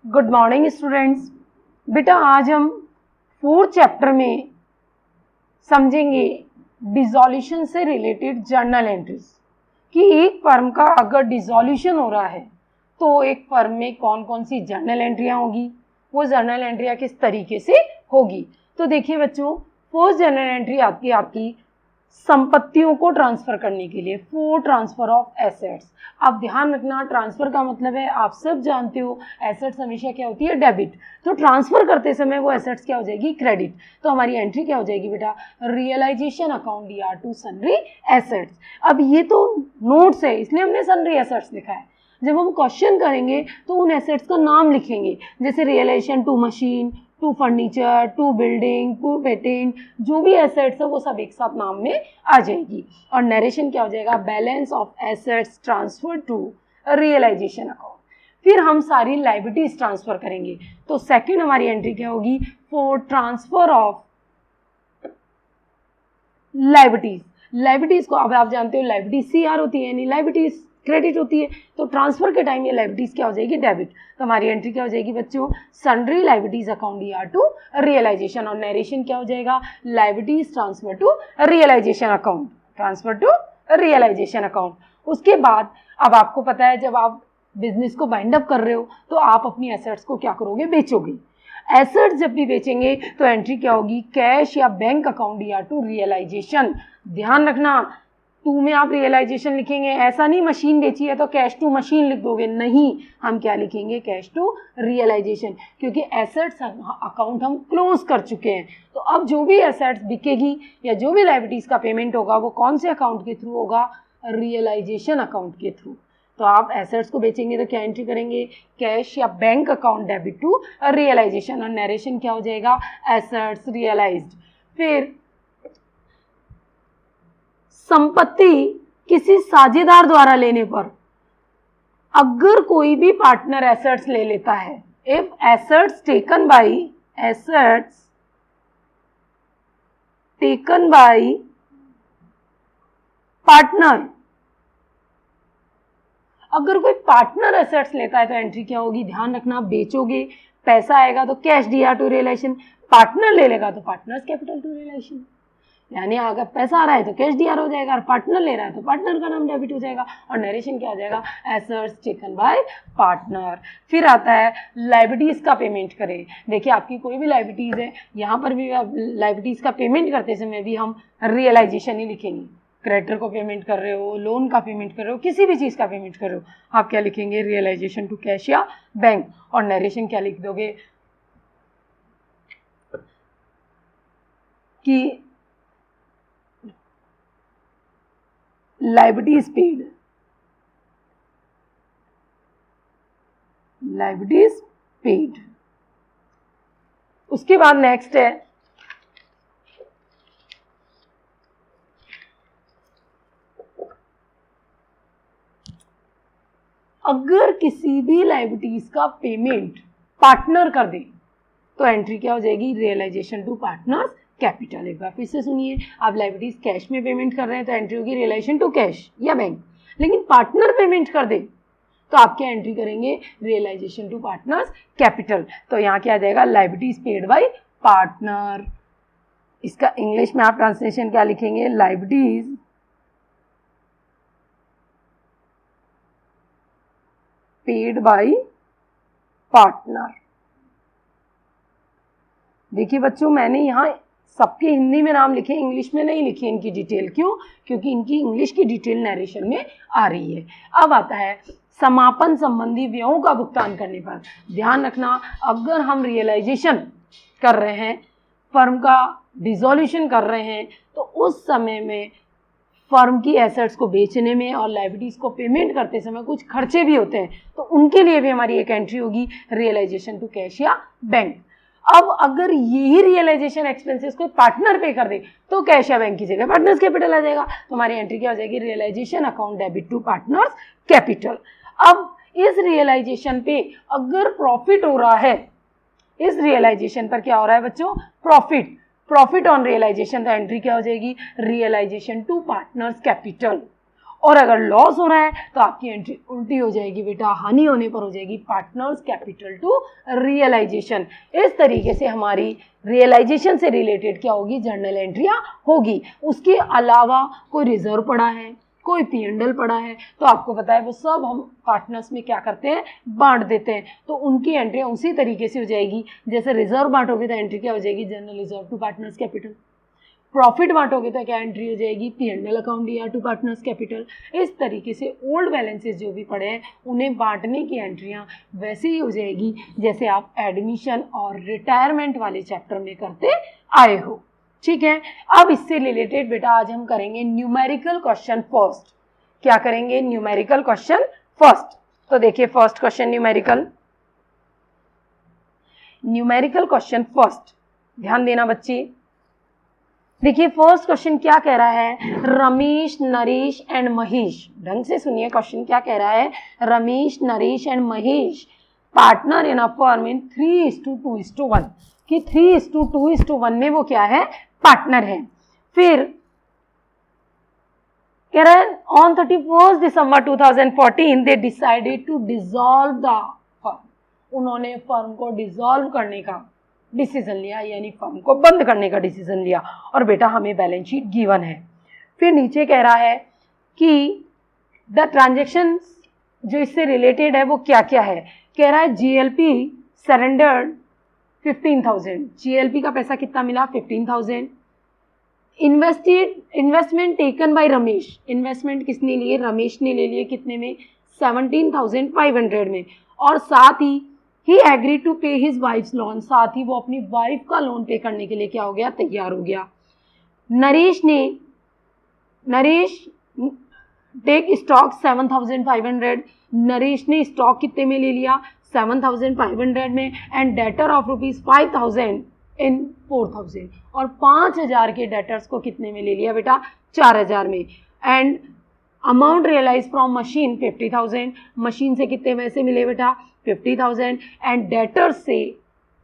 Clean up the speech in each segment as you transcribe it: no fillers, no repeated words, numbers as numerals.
Good morning students. बेटा आज हम 4th चैप्टर में समझेंगे डिसॉल्यूशन से रिलेटेड जर्नल एंट्रीज कि एक फर्म का अगर डिसॉल्यूशन हो रहा है तो एक फर्म में कौन कौन सी जर्नल एंट्रियां होगी, वो जर्नल एंट्रियां किस तरीके से होगी। तो देखिए बच्चों, फर्स्ट जर्नल एंट्री आती है आपकी संपत्तियों को ट्रांसफर करने के लिए, फॉर ट्रांसफर ऑफ एसेट्स। अब ध्यान रखना, ट्रांसफर का मतलब है, आप सब जानते हो एसेट्स हमेशा क्या होती है, डेबिट। तो ट्रांसफर करते समय वो एसेट्स क्या हो जाएगी, क्रेडिट। तो हमारी एंट्री क्या हो जाएगी बेटा, realisation account DR to sundry assets. अब ये तो नोट्स है इसलिए हमने सन्ड्री एसेट्स लिखा है। जब हम क्वेश्चन करेंगे तो उन एसेट्स का नाम लिखेंगे, जैसे realisation to machine, to furniture, to building, to patent, जो भी एसेट्स है वो सब एक साथ नाम में आ जाएगी। और नरेशन क्या हो जाएगा, balance of assets transfer to realisation account. फिर हम सारी लायबिलिटीज ट्रांसफर करेंगे। तो सेकंड हमारी एंट्री क्या होगी, for transfer of liabilities. Liabilities को अब आप जानते हो लायबिलिटीज सीआर होती है, यानी लायबिलिटीज क्रेडिट होती है। तो ट्रांसफर के टाइम ये लायबिलिटीज क्या हो जाएगी, डेबिट। तो हमारी एंट्री क्या हो जाएगी बच्चों, sundry liabilities account DR to realisation. और नरेशन क्या हो जाएगा, liabilities transfer to realisation account, transfer to realisation account. उसके बाद अब आपको पता है जब आप बिजनेस को बाइंड अप कर रहे हो तो आप अपनी एसेट्स को क्या करोगे, बेचोगे। एसेट्स जब भी बेचेंगे तो एंट्री क्या होगी, कैश या bank account DR to realisation. ध्यान रखना, टू में आप रियलाइजेशन लिखेंगे, ऐसा नहीं मशीन बेची है तो कैश टू मशीन लिख दोगे, नहीं, हम क्या लिखेंगे, कैश टू रियलाइजेशन, क्योंकि एसेट्स अकाउंट हम क्लोज कर चुके हैं। तो अब जो भी एसेट्स बिकेगी या जो भी लायबिलिटीज का पेमेंट होगा वो कौन से अकाउंट के थ्रू होगा, रियलाइजेशन अकाउंट के थ्रू। तो आप एसेट्स को बेचेंगे तो क्या एंट्री करेंगे, कैश या bank account debit to realisation. और नरेशन क्या हो जाएगा, एसेट्स रियलाइज्ड। फिर संपत्ति किसी साझेदार द्वारा लेने पर अगर कोई भी पार्टनर एसेट्स ले लेता है, if assets taken by partner, अगर कोई पार्टनर एसेट्स लेता है तो एंट्री क्या होगी, ध्यान रखना, बेचोगे, पैसा आएगा तो cash DR to realisation, partner ले लेगा तो पार्टनर्स कैपिटल टू रियलाइजेशन। यानी अगर पैसा आ रहा है तो कैश डीआर हो जाएगा और पार्टनर ले रहा है तो पार्टनर का नाम डेबिट हो जाएगा। और नरेशन क्या हो जाएगा, एसेट्स टेकन बाय पार्टनर। फिर आता है लायबिलिटीज का पेमेंट करें। देखिए आपकी कोई भी लायबिलिटीज है, यहाँ पर भी लायबिलिटीज का पेमेंट करते समय भी हम रियलाइजेशन ही लिखेंगे। क्रेडिटर को पेमेंट कर रहे हो, लोन का पेमेंट कर रहे हो, किसी भी चीज़ का पेमेंट कर रहे हो, आप क्या लिखेंगे, रियलाइजेशन टू कैश या बैंक। और नरेशन क्या लिख दोगे कि लायबिलिटीज पेड। उसके बाद नेक्स्ट है अगर किसी भी लायबिलिटीज का पेमेंट पार्टनर कर दे तो एंट्री क्या हो जाएगी, रियलाइजेशन टू पार्टनर्स कैपिटल। एक बार फिर से सुनिए, आप लायबिलिटीज कैश में पेमेंट कर रहे हैं तो एंट्री होगी रियलाइजेशन टू कैश या बैंक। लेकिन पार्टनर पेमेंट कर दे तो आप क्या एंट्री करेंगे, रियलाइजेशन टू पार्टनर्स कैपिटल। तो यहाँ क्या आ जाएगा, लायबिलिटीज पेड बाय पार्टनर। इसका इंग्लिश में आप ट्रांसलेशन क्या लिखेंगे, लायबिलिटीज पेड बाय पार्टनर। देखिए बच्चों, मैंने यहाँ सबके हिंदी में नाम लिखे, इंग्लिश में नहीं लिखे इनकी डिटेल। क्यों, क्योंकि इनकी इंग्लिश की डिटेल नरेशन में आ रही है। अब आता है समापन संबंधी व्ययों का भुगतान करने पर। ध्यान रखना, अगर हम रियलाइजेशन कर रहे हैं, फर्म का डिसॉल्यूशन कर रहे हैं, तो उस समय में फर्म की एसेट्स को बेचने में और लायबिलिटीज को पेमेंट करते समय कुछ खर्चे भी होते हैं, तो उनके लिए भी हमारी एक एंट्री होगी, रियलाइजेशन टू कैश या बैंक। अब अगर यही रियलाइजेशन एक्सपेंसेस को पार्टनर पे कर दे तो कैश या बैंक की जगह पार्टनर्स कैपिटल आ जाएगा। तो हमारी एंट्री क्या हो जाएगी, realisation account debit to partners capital. अब इस रियलाइजेशन पे अगर प्रॉफिट हो रहा है, इस रियलाइजेशन पर क्या हो रहा है बच्चों, प्रॉफिट ऑन रियलाइजेशन, तो एंट्री क्या हो जाएगी, रियलाइजेशन टू पार्टनर्स कैपिटल। और अगर लॉस हो रहा है तो आपकी एंट्री उल्टी हो जाएगी बेटा, हानि होने पर हो जाएगी पार्टनर्स कैपिटल टू रियलाइजेशन। इस तरीके से हमारी रियलाइजेशन से रिलेटेड क्या होगी, जर्नल एंट्रियाँ होगी। उसके अलावा कोई रिजर्व पड़ा है, कोई P&L पड़ा है, तो आपको पता है वो सब हम पार्टनर्स में क्या करते हैं, बांट देते हैं। तो उनकी एंट्रियाँ उसी तरीके से हो जाएगी, जैसे रिजर्व बांटोगे तो एंट्री क्या हो जाएगी, general reserve to partners capital. Profit बांटोगे तो क्या एंट्री हो जाएगी, P&L अकाउंट या टू पार्टनर्स कैपिटल। इस तरीके से ओल्ड बैलेंसेस जो भी पड़े हैं उन्हें बांटने की एंट्रियाँ वैसे ही हो जाएगी जैसे आप एडमिशन और रिटायरमेंट वाले चैप्टर में करते आए हो। ठीक है, अब इससे रिलेटेड बेटा आज हम करेंगे न्यूमेरिकल क्वेश्चन फर्स्ट। क्या करेंगे, न्यूमेरिकल क्वेश्चन फर्स्ट। तो देखिए first question numerical question first, ध्यान देना बच्चे। देखिए फर्स्ट क्वेश्चन क्या कह रहा है, रमेश, नरेश एंड महेश। ढंग से सुनिए क्वेश्चन क्या कह रहा है, Ramesh, Naresh and Mahesh partner in a firm in 3:2:1 कि 3:2:1 में वो क्या है, पार्टनर है। फिर कह रहा है ऑन 31 दिसंबर 2014 they decided to dissolve the firm. उन्होंने फर्म को डिसॉल्व करने का डिसीजन लिया, यानी फर्म को बंद करने का डिसीजन लिया। और बेटा हमें बैलेंस शीट गिवन है। फिर नीचे कह रहा है कि द ट्रांजेक्शन जो इससे रिलेटेड है वो क्या क्या है। कह रहा है GLP सरेंडर्ड 15,000, GLP का पैसा कितना मिला, 15,000। Investment taken by Ramesh, investment किसने लिए, रमेश ने ले लिए, कितने में, 17,500 में। और साथ ही एग्री टू पे हिज वाइफ्स लोन, साथ ही वो अपनी वाइफ का लोन पे करने के लिए क्या हो गया, तैयार हो गया। नरेश टेक स्टॉक 7,500, नरेश ने स्टॉक कितने में ले लिया, 7,500 में। एंड डेटर ऑफ ₹5,000 इन 4,000, और 5,000 के डेटर्स को कितने में ले लिया बेटा, 4,000 में। And amount realise from machine 50,000, machine से कितने पैसे मिले बेटा, 50,000। एंड डेटर्स से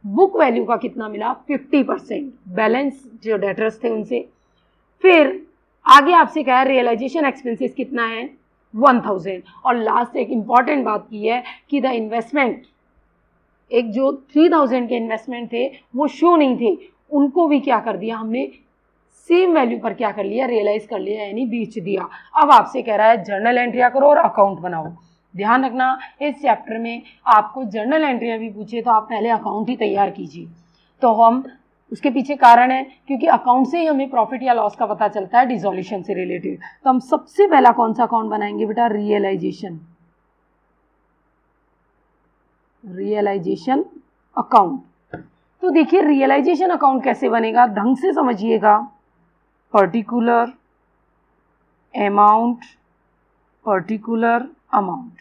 बुक वैल्यू का कितना मिला, 50%, बैलेंस जो डेटर्स थे उनसे। फिर आगे आपसे कहा रियलाइजेशन एक्सपेंसेस कितना है, 1,000। और लास्ट एक इंपॉर्टेंट बात की है कि द इन्वेस्टमेंट, एक जो 3,000 के इन्वेस्टमेंट थे वो शो नहीं थे, उनको भी क्या कर दिया हमने, सेम वैल्यू पर क्या कर लिया, रियलाइज कर लिया, यानी बेच दिया। अब आपसे कह रहा है जर्नल एंट्रिया करो और अकाउंट बनाओ। ध्यान रखना इस चैप्टर में आपको जर्नल एंट्रियाँ भी पूछे तो आप पहले अकाउंट ही तैयार कीजिए। तो हम उसके पीछे कारण है क्योंकि अकाउंट से ही हमें प्रॉफिट या लॉस का पता चलता है डिसॉल्यूशन से रिलेटेड। तो हम सबसे पहला कौन सा अकाउंट बनाएंगे बेटा, रियलाइजेशन अकाउंट। तो देखिए रियलाइजेशन अकाउंट कैसे बनेगा, ढंग से समझिएगा। पर्टिकुलर अमाउंट,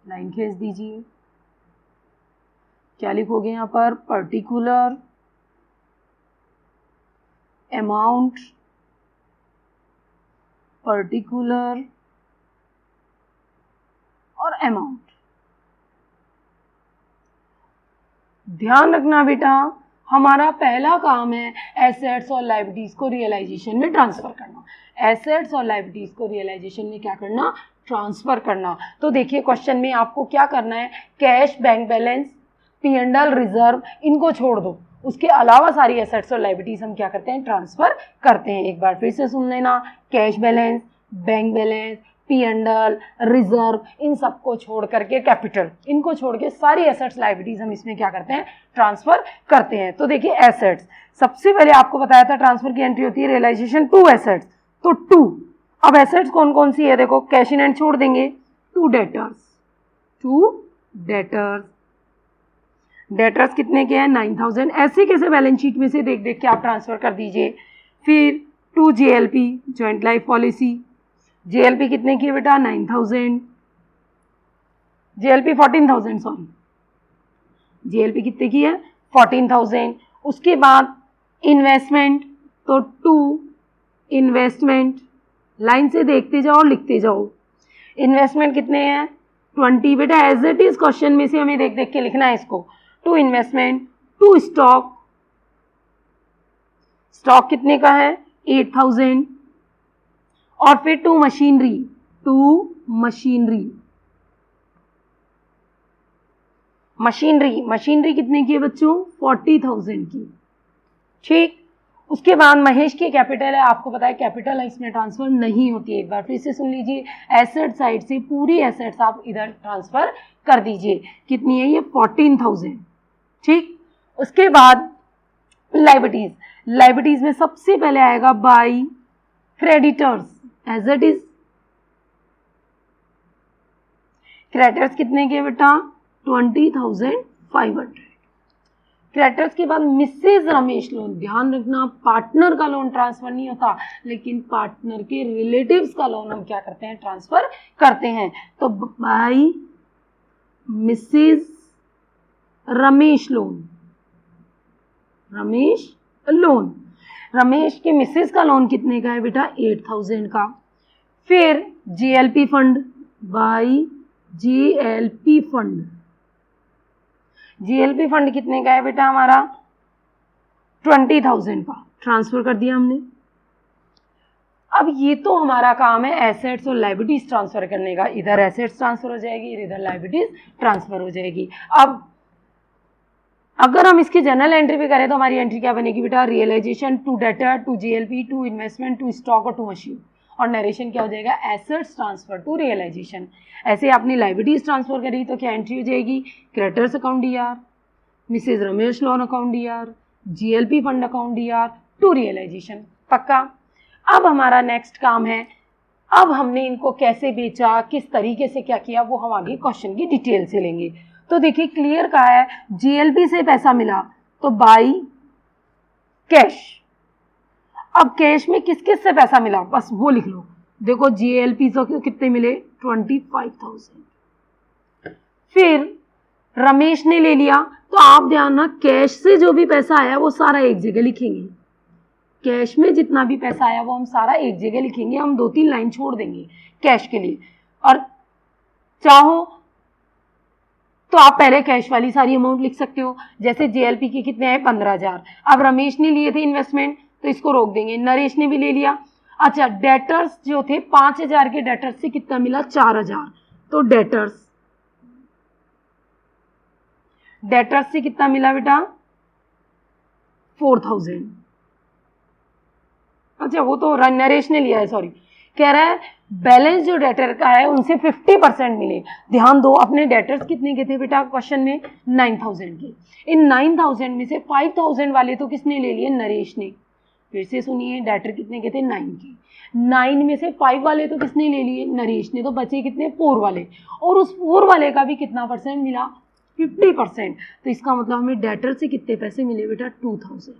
लाइन खींच दीजिए। क्या लिखोगे यहाँ पर, पर्टिकुलर अमाउंट, पर्टिकुलर और अमाउंट। ध्यान रखना बेटा हमारा पहला काम है एसेट्स और लायबिलिटीज को रियलाइजेशन में ट्रांसफर करना। एसेट्स और लायबिलिटीज को रियलाइजेशन में क्या करना, ट्रांसफर करना। तो देखिए क्वेश्चन में आपको क्या करना है, cash, bank balance, P&L, reserve, इनको छोड़ दो, उसके अलावा सारी एसेट्स और लायबिलिटीज हम क्या करते हैं, ट्रांसफर करते हैं। एक बार फिर से सुन लेना, cash balance, bank balance, P&L, reserve, इन सबको छोड़ करके कैपिटल, इनको छोड़ के सारी एसेट्स लायबिलिटीज हम इसमें क्या करते हैं, ट्रांसफर करते हैं। तो देखिए एसेट्स, सबसे पहले आपको बताया था ट्रांसफर की एंट्री होती है रियलाइजेशन टू एसेट्स, तो 2। अब एसेट्स कौन कौन सी है, देखो कैश इन हैंड छोड़ देंगे, 2 डेटर्स कितने के हैं, 9,000। ऐसे कैसे बैलेंस शीट में से देख देख के आप ट्रांसफर कर दीजिए। फिर 2 JLP, joint life policy, JLP कितने की है बेटा, 9,000, JLP 14,000, सॉरी, JLP कितने की है, 14,000। उसके बाद इन्वेस्टमेंट, तो 2 इन्वेस्टमेंट, लाइन से देखते जाओ लिखते जाओ। इन्वेस्टमेंट कितने हैं, 20 बेटा, एज इट इज क्वेश्चन में से हमें देख देख के लिखना है इसको। 2 इन्वेस्टमेंट, 2 स्टॉक कितने का है, 8,000। और फिर 2 मशीनरी, टू मशीनरी। मशीनरी कितने की है बच्चों? 40,000 की। ठीक, उसके बाद महेश की कैपिटल है, आपको पता है कैपिटल इसमें ट्रांसफर नहीं होती है। एक बार फिर से सुन लीजिए, एसेट साइड से पूरी एसेट्स आप इधर ट्रांसफर कर दीजिए। कितनी है ये? 14,000। ठीक, उसके बाद लाइबिलिटीज में सबसे पहले आएगा by creditors as it is. Creditors कितने के बेटा? 20,500। क्रेडिटर्स के बाद मिसेज रमेश लोन। ध्यान रखना, पार्टनर का लोन ट्रांसफर नहीं होता, लेकिन पार्टनर के रिलेटिव्स का लोन हम क्या करते हैं? ट्रांसफर करते हैं। तो by Mrs Ramesh loan, Ramesh के मिसेज का लोन कितने का है बेटा? 8,000 का। फिर GLP fund, by GLP fund कितने का है बेटा हमारा? 20,000 का। ट्रांसफर कर दिया हमने। अब ये तो हमारा काम है एसेट्स और लायबिलिटीज ट्रांसफर करने का। इधर एसेट्स ट्रांसफर हो जाएगी, इधर लायबिलिटीज ट्रांसफर हो जाएगी। अब अगर हम इसकी जनरल एंट्री भी करें तो हमारी एंट्री क्या बनेगी बेटा? Realisation to debtor, to GLP, to investment, to stock और टू मशीन। और नरेशन क्या हो जाएगा? Assets transfer to realisation. ऐसे आपने लायबिलिटीज ट्रांसफर करी तो क्या एंट्री हो जाएगी? Creditors account DR, Mrs Ramesh loan account DR, GLP fund account DR to realisation. पक्का? अब हमारा नेक्स्ट काम है, अब हमने इनको कैसे बेचा, किस तरीके से क्या किया, वो हम आगे क्वेश्चन की डिटेल से लेंगे। तो देखिए क्लियर कहा है, जीएलपी से पैसा मिला तो बाई कैश। अब कैश में किस किस से पैसा मिला बस वो लिख लो। देखो जीएलपी से कितने मिले? 25,000। फिर रमेश ने ले लिया, तो आप ध्यान ना, कैश से जो भी पैसा आया वो सारा एक जगह लिखेंगे। कैश में जितना भी पैसा आया वो हम सारा एक जगह लिखेंगे। हम 2-3 लाइन छोड़ देंगे कैश के लिए। और चाहो तो आप पहले कैश वाली सारी अमाउंट लिख सकते हो। जैसे जेएलपी के कितने आए? 15,000। अब रमेश ने लिए थे इन्वेस्टमेंट तो इसको रोक देंगे। नरेश ने भी ले लिया। अच्छा, डेटर्स जो थे 5,000 के डेटर्स से कितना मिला? 4,000। तो डेटर्स से कितना मिला बेटा? 4,000। अच्छा, वो तो नरेश ने लिया है, सॉरी। कह रहा है बैलेंस जो डेटर का है उनसे 50% मिले। ध्यान दो, अपने डेटर्स कितने के थे बेटा क्वेश्चन में? 9,000 के। इन 9,000 में से 5,000 वाले तो किसने ले लिए? नरेश ने। फिर से सुनिए, डेटर कितने के थे? 9 के। 9 में से 5 वाले तो किसने ले लिए? नरेश ने। तो बचे कितने? 4 वाले। और उस 4 वाले का भी कितना परसेंट मिला? 50%। तो इसका मतलब हमें डेटर से कितने पैसे मिले बेटा? 2,000।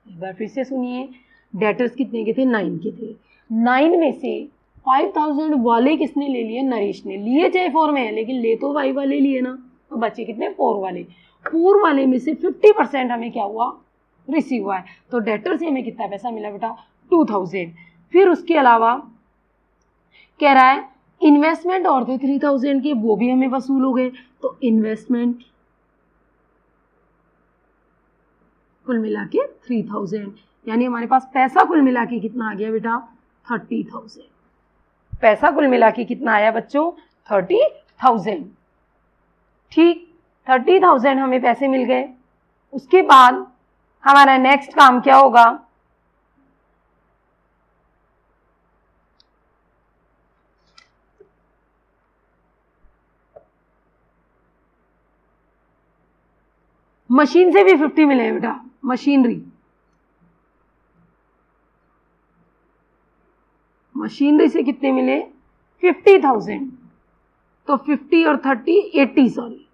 एक बार फिर से सुनिए, डेटर्स कितने के थे? 9 के थे। 9 में से 5,000 वाले किसने ले लिए? नरेश ने। लिए चाहे 4 में है, लेकिन ले तो 5 वाले लिए ना। तो बचे कितने? 4 वाले। 4 वाले में से 50% हमें क्या हुआ? रिसीव हुआ है। तो डेटर से हमें कितना पैसा मिला बेटा? 2,000। फिर उसके अलावा कह रहा है इन्वेस्टमेंट और थे 3,000 के, वो भी हमें वसूल हो गए। तो इन्वेस्टमेंट कुल मिला के 3,000, यानी हमारे पास पैसा कुल मिला के कितना आ गया बेटा? 30,000। पैसा कुल मिला के कितना आया बच्चों? 30,000। ठीक, 30,000 हमें पैसे मिल गए। उसके बाद हमारा नेक्स्ट काम क्या होगा? मशीन से भी 50 मिले बेटा। मशीनरी से कितने मिले? 50,000। तो 50 और 30 80, सॉरी,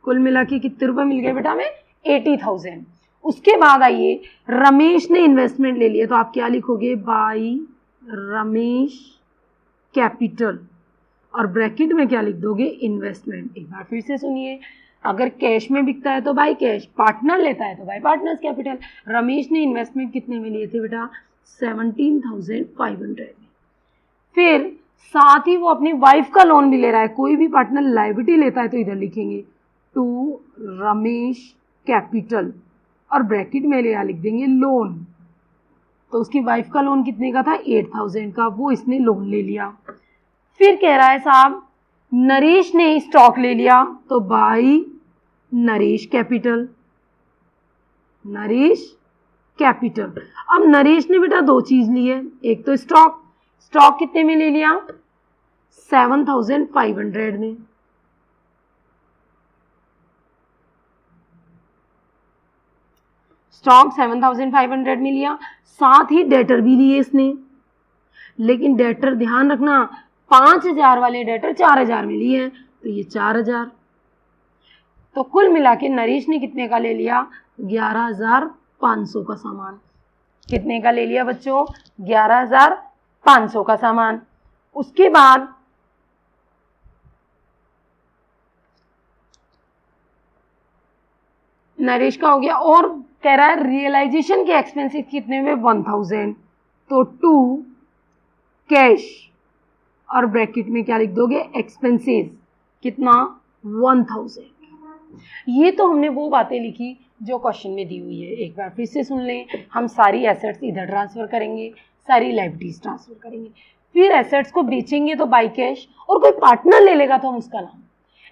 कुल मिला के कितने रुपए मिल गए बेटा हमें? 80,000। उसके बाद आइए, रमेश ने इन्वेस्टमेंट ले लिया, तो आप क्या लिखोगे? बाई रमेश कैपिटल, और ब्रैकेट में क्या लिख दोगे? इन्वेस्टमेंट। एक बार फिर से सुनिए, अगर कैश में बिकता है तो बाई कैश, पार्टनर लेता है तो बाई पार्टनर्स कैपिटल। रमेश ने इन्वेस्टमेंट कितने में लिए थे बेटा? 17,500 में। फिर साथ ही वो अपनी वाइफ का लोन भी ले रहा है। कोई भी पार्टनर लायबिलिटी लेता है तो इधर लिखेंगे टू रमेश कैपिटल, और ब्रैकेट में लिख देंगे लोन। तो उसकी वाइफ का लोन कितने का था? 8,000 का, वो इसने लोन ले लिया। फिर कह रहा है साहब नरेश ने स्टॉक ले लिया तो by Naresh capital, Naresh capital. अब नरेश ने बेटा दो चीज ली है, एक तो स्टॉक, स्टॉक कितने में ले लिया 7500 में, स्टॉक 7500 में लिया, साथ ही डेटर भी लिए इसने, लेकिन डेटर ध्यान रखना 5000 वाले डेटर 4000 में लिए हैं तो ये 4000, तो कुल मिला के नरेश ने कितने का ले लिया 11500 का सामान। कितने का ले लिया बच्चों 11500 का सामान। उसके बाद नरेश का हो गया, और कह रहा है रियलाइजेशन के एक्सपेंसेस कितने में 1000, तो 2 कैश और ब्रैकेट में क्या लिख दोगे एक्सपेंसेस कितना 1000। ये तो हमने वो बातें लिखी जो क्वेश्चन में दी हुई है। एक बार फिर से सुन लें, हम सारी एसेट्स इधर ट्रांसफर करेंगे, सारी लायबिलिटीज ट्रांसफर करेंगे, फिर एसेट्स को बेचेंगे तो बाई कैश, और कोई पार्टनर ले लेगा तो हम उसका नाम,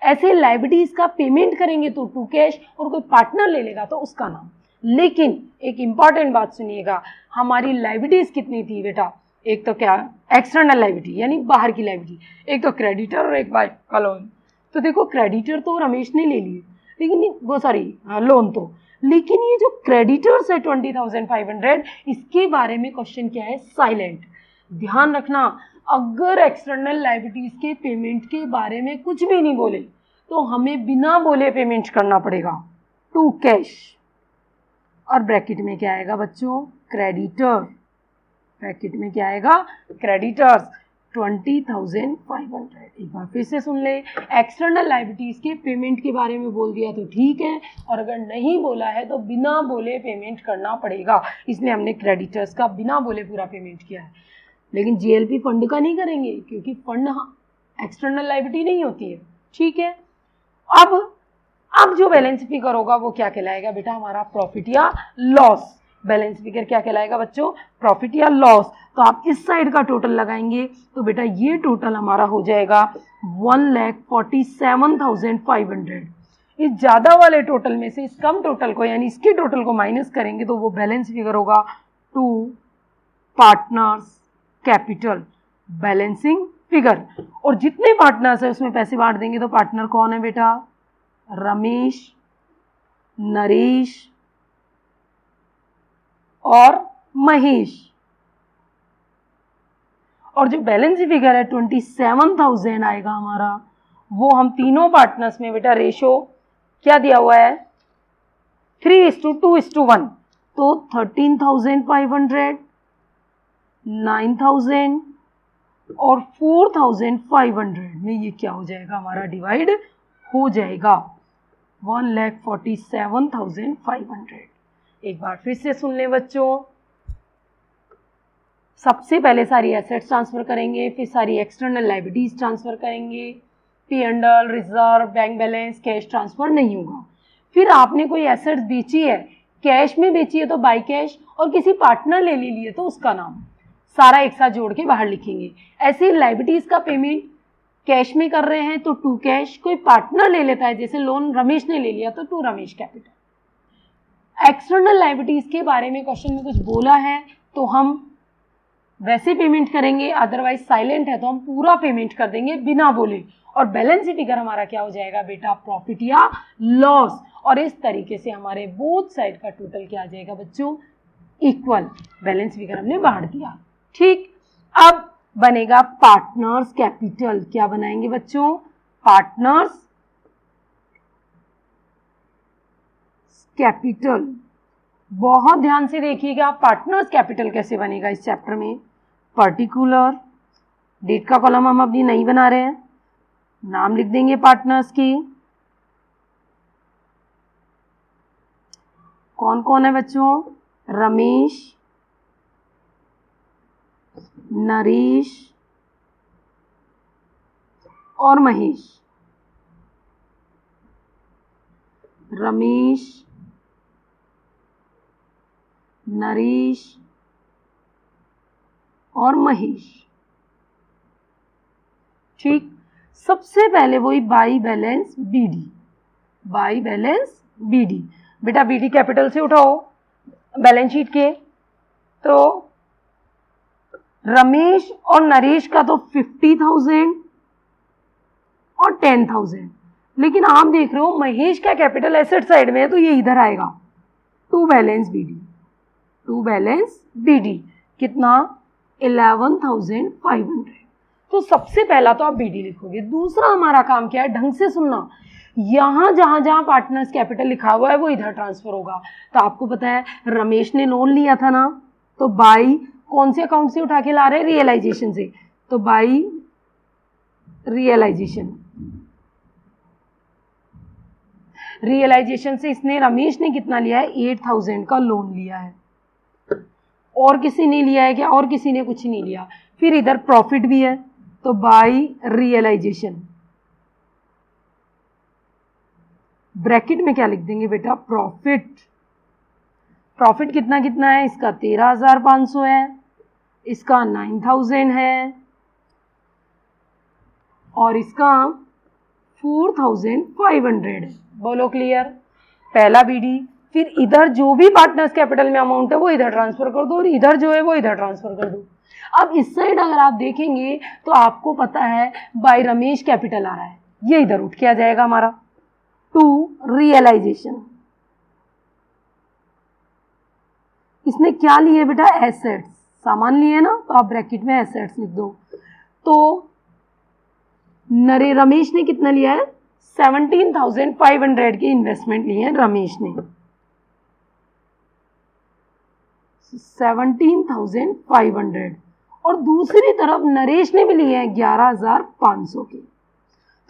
ऐसे लायबिलिटीज का पेमेंट करेंगे तो 2 कैश, और कोई पार्टनर ले लेगा तो उसका नाम। लेकिन एक इंपॉर्टेंट बात सुनिएगा, हमारी लायबिलिटीज कितनी थी बेटा, एक तो क्या एक्सटर्नल लायबिलिटी यानी बाहर की लायबिलिटी, एक तो क्रेडिटर और एक बाय का लोन। तो देखो क्रेडिटर तो रमेश ने ले लिए, लेकिन वो लोन तो, लेकिन ये जो क्रेडिटर्स है 20500 इसके बारे में क्वेश्चन क्या है साइलेंट। ध्यान रखना अगर एक्सटर्नल लायबिलिटीज के पेमेंट के बारे में कुछ भी नहीं बोले तो हमें बिना बोले पेमेंट करना पड़ेगा 2 कैश, और ब्रैकेट में क्या आएगा बच्चों क्रेडिटर, ब्रैकेट में क्या आएगा क्रेडिटर्स 20500। एक बार फिर से सुन ले, एक्सटर्नल लायबिलिटीज के पेमेंट के बारे में बोल दिया तो ठीक है, और अगर नहीं बोला है तो बिना बोले पेमेंट करना पड़ेगा, इसलिए हमने क्रेडिटर्स का बिना बोले पूरा पेमेंट किया है। लेकिन जीएलपी फंड का नहीं करेंगे क्योंकि फंड एक्सटर्नल लायबिलिटी नहीं होती है, ठीक है। अब जो बैलेंस फिगर होगा वो क्या कहलाएगा बेटा हमारा प्रॉफिट या लॉस। बैलेंस फिगर क्या कहलाएगा बच्चों प्रॉफिट या लॉस। तो आप इस साइड का टोटल लगाएंगे तो बेटा ये टोटल हमारा हो जाएगा 1,47,500। इस ज़्यादा वाले टोटल में से इस कम टोटल को यानी इसके टोटल को माइनस करेंगे तो वो बैलेंस फिगर होगा 2 पार्टनर्स कैपिटल बैलेंसिंग फिगर। और जितने पार्टनर्स है उसमें पैसे बांट देंगे तो पार्टनर कौन है बेटा रमेश, नरेश और महेश। और जो बैलेंस फिगर है 27,000 आएगा हमारा, वो हम तीनों पार्टनर्स में बेटा रेशो क्या दिया हुआ है 3:2:1, तो 13,500, 9,000 और 4,500 में ये क्या हो जाएगा हमारा डिवाइड हो जाएगा 1,47,500। एक बार फिर से सुन लें बच्चों, सबसे पहले सारी एसेट्स ट्रांसफर करेंगे, फिर सारी एक्सटर्नल लायबिलिटीज ट्रांसफर करेंगे, P&L, reserve, bank balance, cash transfer नहीं होगा। फिर आपने कोई एसेट्स बेची है, कैश में बेची है तो बाई कैश, और किसी पार्टनर ले लिए तो उसका नाम, सारा एक साथ जोड़ के बाहर लिखेंगे। ऐसे लायबिलिटीज का पेमेंट कैश में कर रहे हैं तो 2 कैश, कोई पार्टनर ले लेता है जैसे लोन रमेश ने ले लिया तो 2 रमेश कैपिटल। एक्सटर्नल लायबिलिटीज के बारे में क्वेश्चन में कुछ बोला है तो हम वैसे पेमेंट करेंगे, अदरवाइज साइलेंट है तो हम पूरा पेमेंट कर देंगे बिना बोले। और बैलेंस फिगर हमारा क्या हो जाएगा बेटा प्रॉफिट या लॉस। और इस तरीके से हमारे बोथ साइड का टोटल क्या आ जाएगा बच्चों इक्वल। बैलेंस फिगर हमने बाहर दिया, ठीक। अब बनेगा पार्टनर्स कैपिटल। क्या बनाएंगे बच्चों पार्टनर्स कैपिटल। बहुत ध्यान से देखिएगा पार्टनर्स कैपिटल कैसे बनेगा इस चैप्टर में। पर्टिकुलर डेट का कॉलम हम अपनी नहीं बना रहे हैं, नाम लिख देंगे पार्टनर्स की। कौन कौन है बच्चों रमेश, नरेश और महेश। रमेश, नरेश और महेश। ठीक, सबसे पहले वही by balance BD, by balance BD. बेटा बीडी कैपिटल से उठाओ बैलेंस शीट के, तो रमेश और नरेश का तो 50,000 और 10,000, लेकिन आप देख रहे हो महेश का कैपिटल एसेट साइड में है तो ये इधर आएगा, to balance BD, to balance BD कितना 11,500। तो सबसे पहला तो आप बीडी लिखोगे। दूसरा हमारा काम क्या है, ढंग से सुनना, यहां जहां जहां पार्टनर्स कैपिटल लिखा हुआ है वो इधर ट्रांसफर होगा। तो आपको पता है रमेश ने लोन लिया था ना, तो बाई कौन से अकाउंट से उठा के ला रहे हैं, रियलाइजेशन से, तो बाई रियलाइजेशन, रियलाइजेशन से इसने रमेश ने कितना लिया है 8,000 का लोन लिया है। और किसी ने लिया है क्या, और किसी ने कुछ नहीं लिया। फिर इधर प्रॉफिट भी है, तो बाई रियलाइजेशन, ब्रैकेट में क्या लिख देंगे बेटा, प्रॉफिट। प्रॉफिट कितना कितना है, इसका 13,500 है, इसका 9,000 है, और इसका 4,500 है। बोलो क्लियर, पहला बीडी। फिर इधर जो भी पार्टनर्स कैपिटल में अमाउंट है वो इधर ट्रांसफर कर दो, और इधर जो है वो इधर ट्रांसफर कर दो। अब इस साइड अगर आप देखेंगे तो आपको पता है बाय रमेश कैपिटल आ रहा है, ये इधर उठ के आ जाएगा हमारा, टू रियलाइजेशन। इसने क्या लिए बेटा, एसेट्स, सामान लिए ना, तो आप ब्रैकेट में एसेट्स लिख दो। तो रमेश ने कितना लिया है, 17,500 के इन्वेस्टमेंट लिए हैं रमेश ने, 17,500, और दूसरी तरफ नरेश ने भी लिए हैं 11,500 के।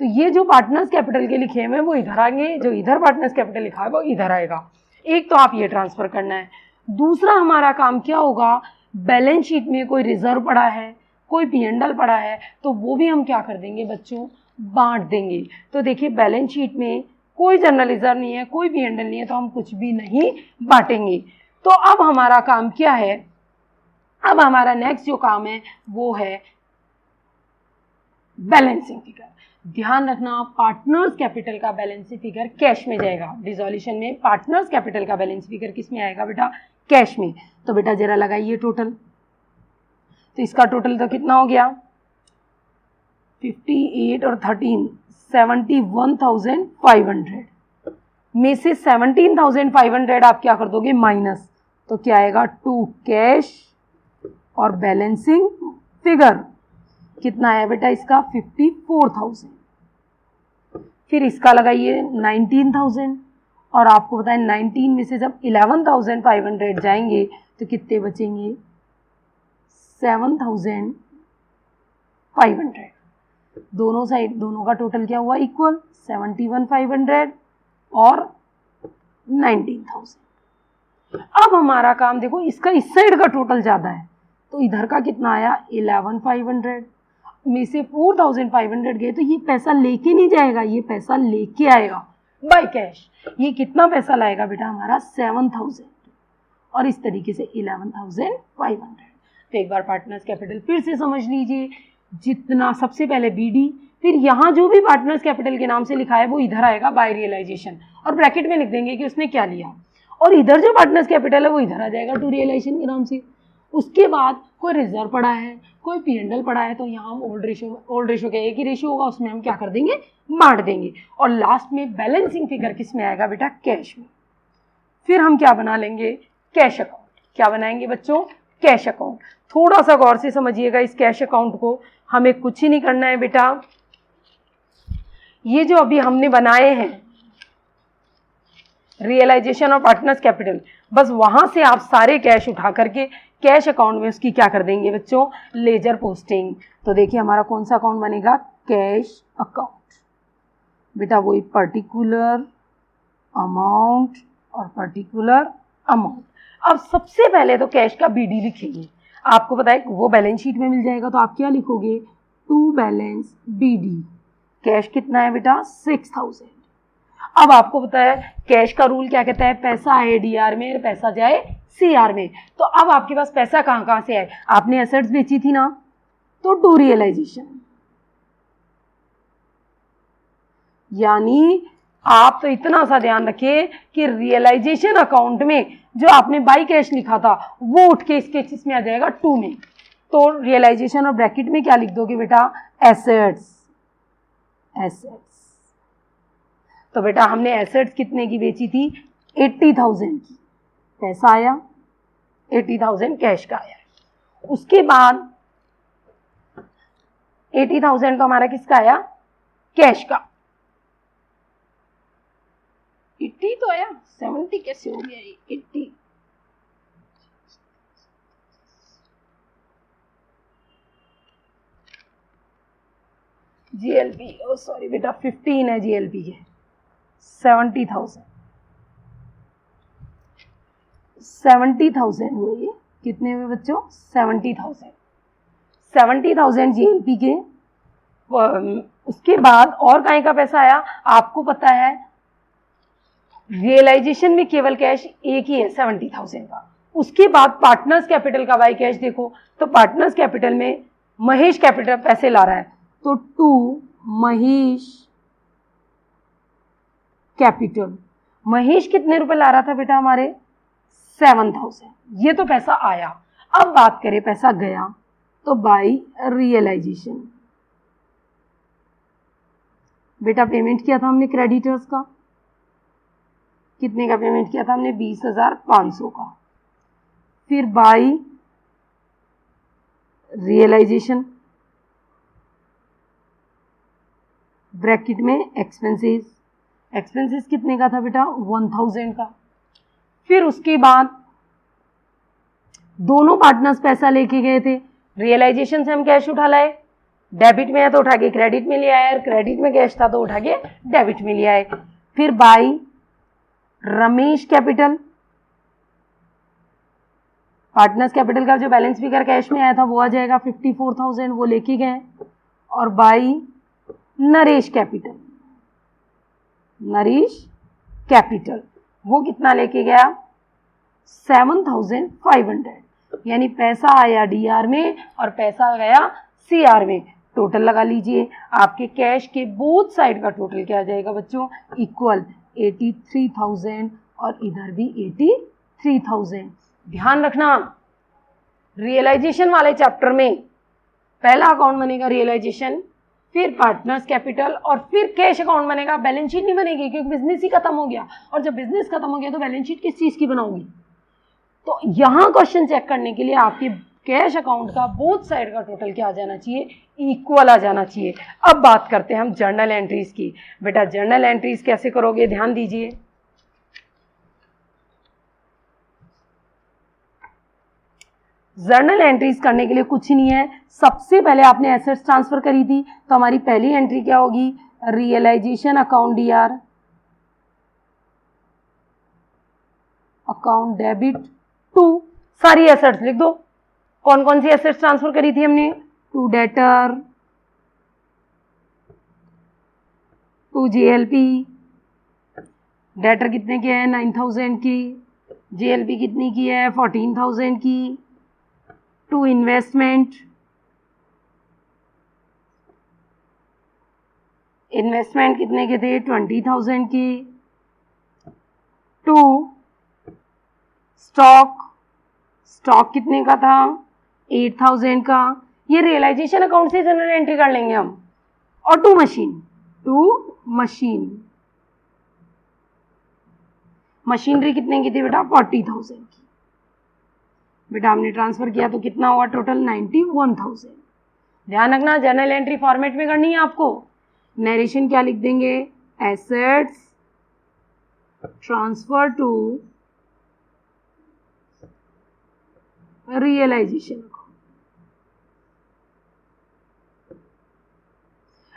तो ये जो पार्टनर्स कैपिटल के लिखे हुए हैं वो इधर आएंगे, जो इधर पार्टनर्स कैपिटल लिखा है वो इधर आएगा। एक तो आप ये ट्रांसफर करना है। दूसरा हमारा काम क्या होगा, बैलेंस शीट में कोई रिजर्व पड़ा है, कोई पी&एल पड़ा है, तो वो भी हम क्या कर देंगे बच्चों, बांट देंगे। तो देखिए बैलेंस शीट में कोई जनरल रिजर्व नहीं है, कोई पी&एल नहीं है, तो हम कुछ भी नहीं बांटेंगे। तो अब हमारा काम क्या है, अब हमारा नेक्स्ट जो काम है वो है बैलेंसिंग फिगर। ध्यान रखना, पार्टनर्स कैपिटल का बैलेंसिंग फिगर कैश में जाएगा। डिसॉल्यूशन में पार्टनर्स कैपिटल का बैलेंस फिगर किस में आएगा बेटा, कैश में। तो बेटा जरा लगाइए टोटल, तो इसका टोटल तो कितना हो गया, 58 और 13 71,500 में से 17,500 आप क्या कर दोगे माइनस, तो क्या आएगा, टू कैश और बैलेंसिंग फिगर कितना है बेटा इसका 54,000। फिर इसका लगाइए 19,000, और आपको बताएं 19 में से जब 11,500 जाएंगे तो कितने बचेंगे, 7,500। दोनों साइड, दोनों का टोटल क्या हुआ इक्वल, 71,500 और 19,000। अब हमारा काम देखो, इसका इस साइड का टोटल ज़्यादा है, तो इधर का कितना आया 11,500 में से 4,500 गए, तो ये पैसा लेके नहीं जाएगा, ये पैसा लेके आएगा बाय कैश। ये कितना पैसा लाएगा बेटा हमारा 7,000, और इस तरीके से 11,500। तो एक बार पार्टनर्स कैपिटल फिर से समझ लीजिए, जितना सबसे पहले बीडी, फिर यहाँ जो भी पार्टनर्स कैपिटल के नाम से लिखा है वो इधर आएगा बाय रियलाइजेशन, और ब्रैकेट में लिख देंगे कि उसने क्या लिया, और इधर जो पार्टनर्स कैपिटल है वो इधर आ जाएगा टू रियलाइजेशन के नाम से। उसके बाद कोई रिजर्व पड़ा है, कोई पी&एल पड़ा है, तो यहाँ हम ओल्ड रेशो का एक ही रेशो होगा, उसमें हम क्या कर देंगे, बांट देंगे। और लास्ट में बैलेंसिंग फिगर किस में आएगा बेटा, कैश में। फिर हम क्या बना लेंगे, कैश अकाउंट। क्या बनाएंगे बच्चों, कैश अकाउंट। थोड़ा सा गौर से समझिएगा इस कैश अकाउंट को, हमें कुछ ही नहीं करना है बेटा, ये जो अभी हमने बनाए हैं रियलाइजेशन और पार्टनर्स कैपिटल, बस वहां से आप सारे कैश उठा करके कैश अकाउंट में उसकी क्या कर देंगे बच्चों, लेजर पोस्टिंग। तो देखिए हमारा कौन सा अकाउंट बनेगा, कैश अकाउंट। बेटा वही पर्टिकुलर अमाउंट और पर्टिकुलर अमाउंट। अब सबसे पहले तो कैश का बीडी लिखेंगे, आपको पता है वो बैलेंस शीट में मिल जाएगा, तो आप क्या लिखोगे, टू बैलेंस बीडी। कैश कितना है बेटा 6,000। अब आपको पता है कैश का रूल क्या कहता है, पैसा आए डीआर में और पैसा जाए सीआर में। तो अब आपके पास पैसा कहाँ कहाँ से आए, आपने एसेट्स बेची थी ना, तो टू रियलाइजेशन, यानी आप तो इतना सा ध्यान रखिए कि रियलाइजेशन अकाउंट में जो आपने बाई कैश लिखा था वो उठ के इसके इसमें आ जाएगा 2 में। तो रियलाइजेशन और ब्रैकेट में क्या लिख दोगे बेटा, एसेट्स। तो बेटा हमने एसेट्स कितने की बेची थी, 80,000 की, पैसा आया 80,000 कैश का आया। उसके बाद 80,000 तो हमारा किसका आया, कैश का। 80 तो आया, 70 कैसे हो गया ये 80, जीएलपी, ओ सॉरी बेटा 15 है जीएलपी के, 70,000 हुए ये, कितने हुए बच्चों, 70,000 जीएलपी के। उसके बाद और कहीं का पैसा आया, आपको पता है रियलाइजेशन में केवल कैश एक ही है 70,000 का। उसके बाद पार्टनर्स कैपिटल का बाई कैश देखो, तो पार्टनर्स कैपिटल में महेश कैपिटल पैसे ला रहा है, तो 2 महेश कैपिटल। महेश कितने रुपए ला रहा था बेटा हमारे, 7,000। ये तो पैसा आया। अब बात करें पैसा गया, तो बाई रियलाइजेशन। बेटा पेमेंट किया था हमने क्रेडिटर्स का, कितने का पेमेंट किया था हमने, 20,500 का। फिर बाई रियलाइजेशन, ब्रैकेट में एक्सपेंसेस, एक्सपेंसेस कितने का था बेटा, 1,000 का। फिर उसके बाद दोनों पार्टनर्स पैसा लेके गए थे, रियलाइजेशन से हम कैश उठा लाए, डेबिट में है तो उठा के क्रेडिट में ले आए, क्रेडिट में कैश था तो उठा के डेबिट में ले आए। फिर by Ramesh capital, partners capital का जो बैलेंस फिगर कैश में आया था वो आ जाएगा 54,000, वो लेके गए। और by Naresh capital, Naresh capital वो कितना लेके गया, 7,500। यानी पैसा आया डीआर में और पैसा गया सीआर में। टोटल लगा लीजिए, आपके कैश के बोथ साइड का टोटल क्या आ जाएगा बच्चों, इक्वल 83,000 और इधर भी 83,000। ध्यान रखना रियलाइजेशन वाले चैप्टर में पहला अकाउंट बनेगा रियलाइजेशन, फिर पार्टनर्स कैपिटल और फिर कैश अकाउंट बनेगा। बैलेंस शीट नहीं बनेगी क्योंकि बिजनेस ही खत्म हो गया, और जब बिजनेस खत्म हो गया तो बैलेंस शीट किस चीज की बनाऊंगी। तो यहाँ क्वेश्चन चेक करने के लिए आपके कैश अकाउंट का बोथ साइड का टोटल क्या आ जाना चाहिए, इक्वल आ जाना चाहिए। अब बात करते हैं हम जर्नल एंट्रीज की। बेटा जर्नल एंट्रीज कैसे करोगे, ध्यान दीजिए। जर्नल एंट्रीज करने के लिए कुछ नहीं है, सबसे पहले आपने एसेट्स ट्रांसफर करी थी, तो हमारी पहली एंट्री क्या होगी, realisation account DR, account debit to, सारी एसेट्स लिख दो। कौन कौन सी एसेट्स ट्रांसफर करी थी हमने, to debtor, to GLP, debtor कितने के हैं 9,000 की, जीएलपी कितनी की है 14,000 की, टू इन्वेस्टमेंट, इन्वेस्टमेंट कितने के थे 20,000 की, टू स्टॉक, स्टॉक कितने का था 8,000 का। ये रियलाइजेशन अकाउंट से जनरल एंट्री कर लेंगे हम। और to machine, to machine, machinery कितने की थी बेटा 40,000 की। बेटा हमने ट्रांसफर किया तो कितना हुआ टोटल 91,000। ध्यान रखना जर्नल एंट्री फॉर्मेट में करनी है आपको। नरेशन क्या लिख देंगे, एसेट्स ट्रांसफर टू रियलाइजेशन।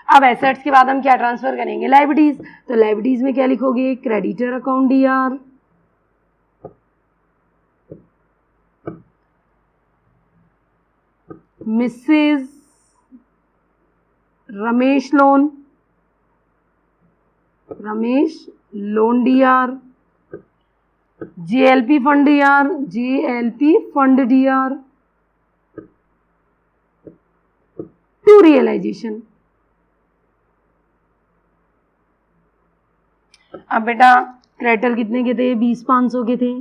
अब एसेट्स के बाद हम क्या ट्रांसफर करेंगे, लायबिलिटीज। तो लायबिलिटीज में क्या लिखोगे, creditor account DR, Mrs Ramesh loan, Ramesh loan DR, GLP fund DR, GLP fund DR to realisation. अब बेटा क्रेडिटर कितने के थे, 20,500 के थे।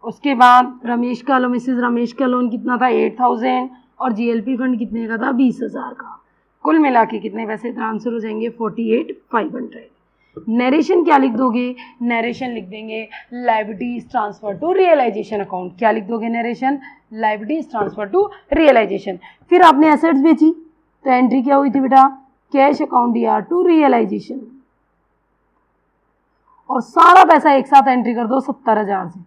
उसके बाद रमेश का लोन, मिसेस रमेश का लोन कितना था, 8,000, और जीएलपी फंड कितने का था, 20,000 का। कुल मिला के कितने पैसे ट्रांसफर हो जाएंगे, 48,500। नरेशन क्या लिख दोगे, नरेशन लिख देंगे liabilities transfer to realisation account. क्या लिख दोगे narration, liabilities transfer to realisation. फिर आपने एसेट्स बेची तो एंट्री क्या हुई थी बेटा, cash account DR to realisation, और सारा पैसा एक साथ एंट्री कर दो 70,000 से,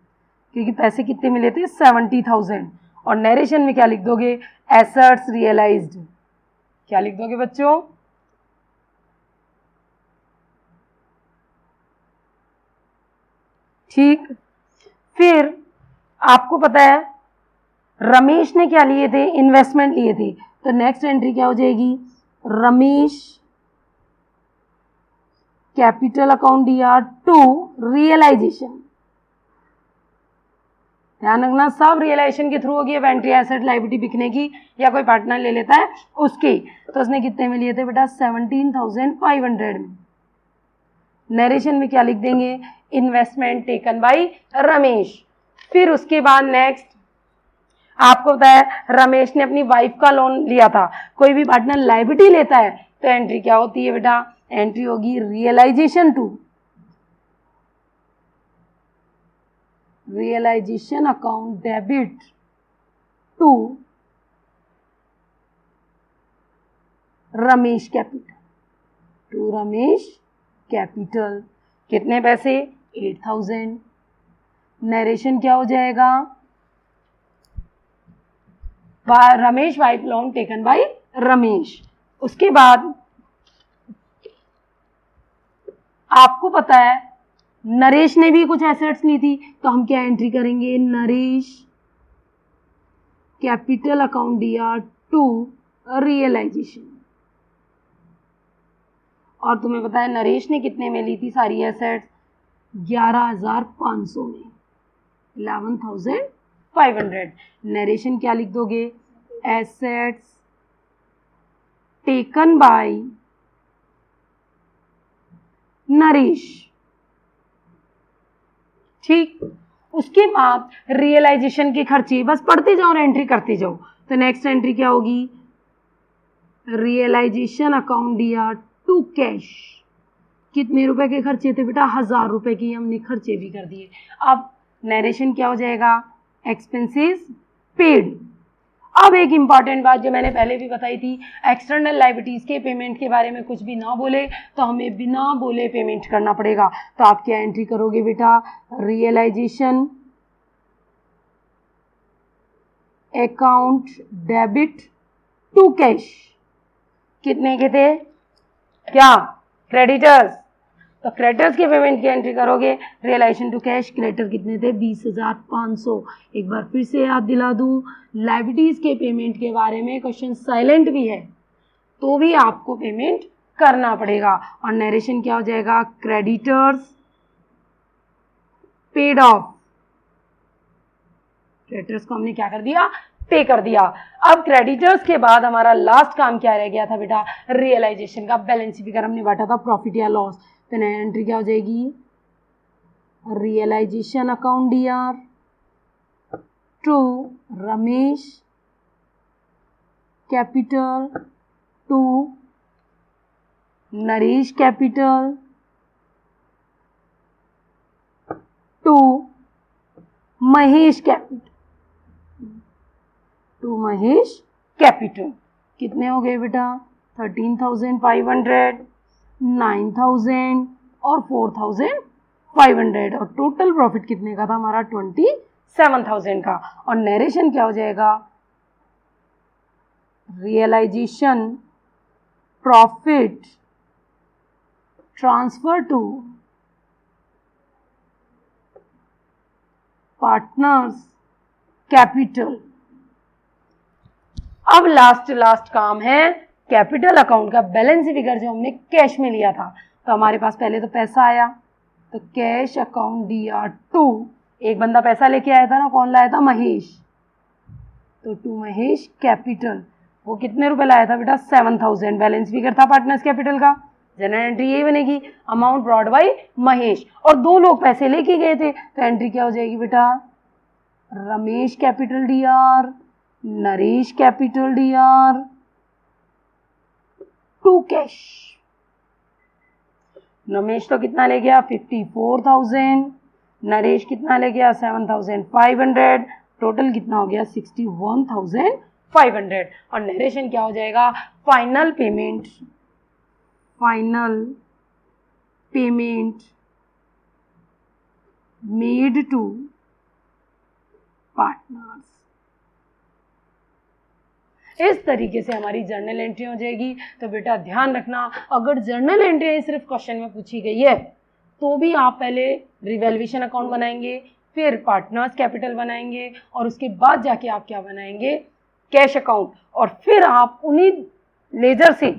क्योंकि पैसे कितने मिले थे, 70,000। और नरेशन में क्या लिख दोगे, एसेट्स रियलाइज्ड। क्या लिख दोगे बच्चों, ठीक। फिर आपको पता है रमेश ने क्या लिए थे, इन्वेस्टमेंट लिए थे, तो नेक्स्ट एंट्री क्या हो जाएगी, Ramesh capital account DR to realisation. ध्यान रखना सब रियलाइजेशन के थ्रू होगी। अब एंट्री एसेट लायबिलिटी बिकने की या कोई पार्टनर ले लेता है उसकी, तो उसने कितने में लिए थे बेटा, 17,500 में। नरेशन में क्या लिख देंगे, इन्वेस्टमेंट टेकन बाय रमेश। फिर उसके बाद नेक्स्ट आपको पता है रमेश ने अपनी वाइफ का लोन लिया था। कोई भी पार्टनर लायबिलिटी लेता है तो एंट्री क्या होती है बेटा, एंट्री होगी realisation to, realisation account debit to Ramesh capital, to Ramesh capital. कितने पैसे, 8,000। नरेशन क्या हो जाएगा, Ramesh wife loan taken by Ramesh. उसके बाद आपको पता है नरेश ने भी कुछ एसेट्स ली थी, तो हम क्या एंट्री करेंगे, Naresh capital account DR to realisation. और तुम्हें पता है नरेश ने कितने में ली थी सारी एसेट्स, 11,500 में, 11,500। नरेशन क्या लिख दोगे, एसेट्स टेकन बाय नरेश, ठीक। उसके बाद रियलाइजेशन के खर्चे, बस पढ़ते जाओ और एंट्री करते जाओ। तो नेक्स्ट एंट्री क्या होगी, realisation account DR to cash. कितने रुपए के खर्चे थे बेटा, 1,000 रुपए की हमने खर्चे भी कर दिए। अब नरेशन क्या हो जाएगा, एक्सपेंसेस पेड। अब एक इंपॉर्टेंट बात जो मैंने पहले भी बताई थी, एक्सटर्नल लायबिलिटीज के पेमेंट के बारे में कुछ भी ना बोले तो हमें बिना बोले पेमेंट करना पड़ेगा। तो आप क्या एंट्री करोगे बेटा, realisation account debit to cash. कितने के थे, क्या, क्रेडिटर्स, तो क्रेडिटर्स के पेमेंट की एंट्री करोगे, रियलाइजेशन टू कैश। क्रेडिटर कितने थे, 20,500। एक बार फिर से याद दिला दूं, लायबिलिटीज के पेमेंट के बारे में क्वेश्चन साइलेंट भी है तो भी आपको पेमेंट करना पड़ेगा। और नरेशन क्या हो जाएगा, क्रेडिटर्स पेड ऑफ। क्रेडिटर्स को हमने क्या कर दिया, पे कर दिया। अब क्रेडिटर्स के बाद हमारा लास्ट काम क्या रह गया था बेटा, रियलाइजेशन का बैलेंस फिगर हमने बांटा था प्रॉफिट या लॉस। तो नई एंट्री क्या हो जाएगी, realisation account DR to Ramesh capital to Naresh capital to Mahesh capital, to Mahesh capital. कितने हो गए बेटा, 13,500, 9,000 और 4,500। और टोटल प्रॉफिट कितने का था हमारा, 27,000 का। और नरेशन क्या हो जाएगा, realisation profit transfer to partners capital. अब लास्ट काम है कैपिटल अकाउंट का बैलेंस फिगर जो हमने कैश में लिया था। तो हमारे पास पहले तो पैसा आया, तो कैश अकाउंट डीआर टू, एक बंदा पैसा लेके आया था ना, कौन लाया था, महेश। तो टू महेश कैपिटल, वो कितने रुपए लाया था बेटा, 7,000। बैलेंस फिगर था पार्टनर्स कैपिटल का, जनरल एंट्री यही बनेगी, अमाउंट ब्रॉड बाय महेश, और 2 लोग पैसे लेके गए थे, तो एंट्री क्या हो जाएगी बेटा, Ramesh capital D R, Naresh capital D R to cash. Ramesh तो कितना ले गया 54,000, नरेश कितना ले गया 7,500, टोटल कितना हो गया 61,500, और नरेशन क्या हो जाएगा, final payment made to partners. इस तरीके से हमारी जर्नल एंट्री हो जाएगी। तो बेटा ध्यान रखना, अगर जर्नल एंट्री सिर्फ क्वेश्चन में पूछी गई है तो भी आप पहले रिवैल्यूएशन अकाउंट बनाएंगे, फिर पार्टनर्स कैपिटल बनाएंगे, और उसके बाद जाके आप क्या बनाएंगे, कैश अकाउंट, और फिर आप उन्हीं लेजर से,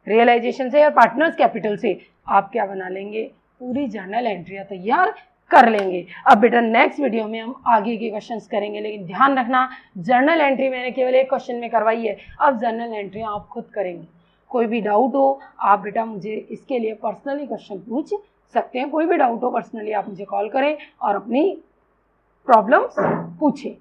रियलाइजेशन से या पार्टनर्स कैपिटल से आप क्या बना लेंगे, पूरी जर्नल एंट्रियाँ तैयार कर लेंगे। अब बेटा नेक्स्ट वीडियो में हम आगे के क्वेश्चंस करेंगे, लेकिन ध्यान रखना जर्नल एंट्री मैंने केवल एक क्वेश्चन में करवाई है, अब जर्नल एंट्री आप खुद करेंगे। कोई भी डाउट हो आप बेटा मुझे इसके लिए पर्सनली क्वेश्चन पूछ सकते हैं, कोई भी डाउट हो पर्सनली आप मुझे कॉल करें और अपनी प्रॉब्लम्स पूछें।